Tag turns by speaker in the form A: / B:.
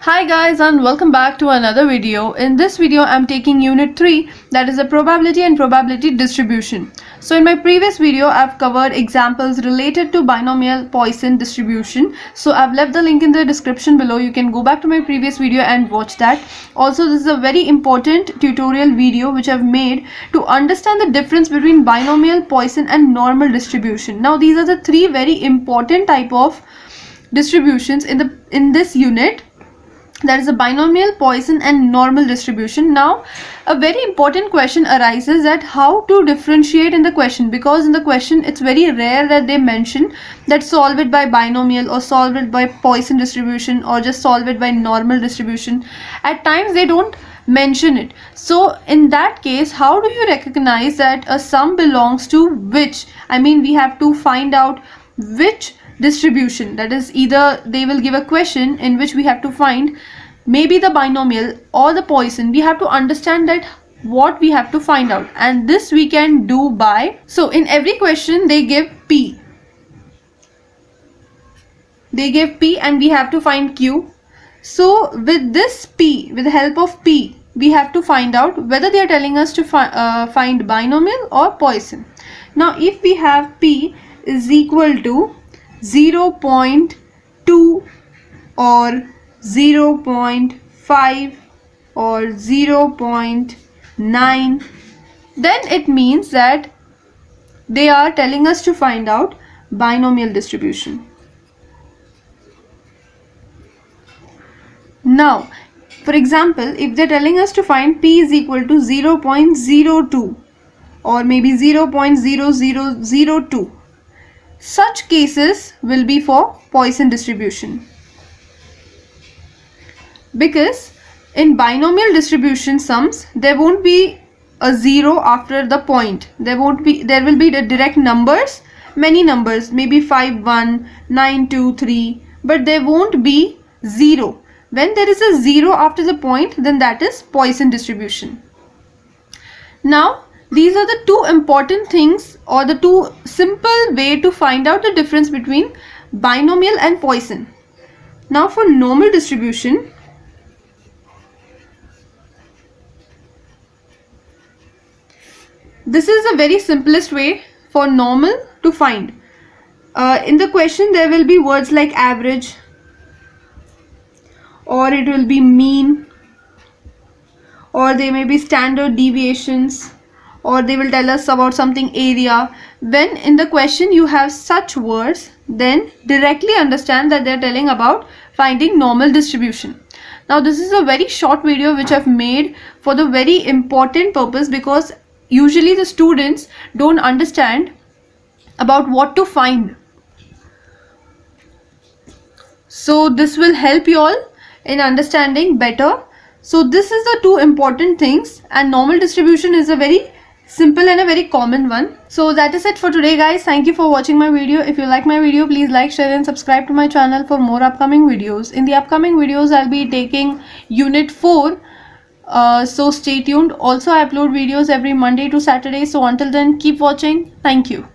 A: Hi guys, and welcome back to another video. In this video I'm taking unit 3, that is the probability and probability distribution. So in my previous video I've covered examples related to binomial Poisson distribution. So I've left the link in the description below. You can go back to my previous video and watch that. Also, this is a very important tutorial video which I've made to understand the difference between binomial, Poisson and normal distribution. Now these are the three very important type of distributions in this unit. That is a binomial, Poisson and normal distribution. Now a very important question arises that how to differentiate in the question, because in the question it's very rare that they mention that solve it by binomial or solve it by Poisson distribution or just solve it by normal distribution. At times they don't mention it. So in that case, how do you recognize that a sum belongs to which? We have to find out which distribution. That is, either they will give a question in which we have to find maybe the binomial or the Poisson. We have to understand that what we have to find out, and this we can do by, so in every question they give P and we have to find Q. So with this P, with the help of P, we have to find out whether they are telling us to find binomial or Poisson. Now if we have P is equal to 0.2 or 0.5 or 0.9, then it means that they are telling us to find out binomial distribution. Now for example, if they're telling us to find P is equal to 0.02 or maybe 0.0002, such cases will be for Poisson distribution, because in binomial distribution sums there won't be a zero after the point. There will be the direct numbers, many numbers, maybe 5 1 9 2 3, but there won't be zero. When there is a zero after the point, then that is Poisson distribution. Now these are the two important things, or the two simple way to find out the difference between binomial and Poisson. Now for normal distribution, this is the very simplest way for normal to find. In the question there will be words like average, or it will be mean, or there may be standard deviations, or they will tell us about something area. When in the question you have such words, then directly understand that they are telling about finding normal distribution. Now this is a very short video which I've made for the very important purpose, because usually the students don't understand about what to find. So this will help you all in understanding better. So this is the two important things, and normal distribution is a very simple and a very common one. So that is it for today guys. Thank you for watching my video. If you like my video, please like, share and subscribe to my channel for more upcoming videos. In the upcoming videos I'll be taking unit 4, so stay tuned. Also I upload videos every Monday to Saturday, so until then keep watching. Thank you.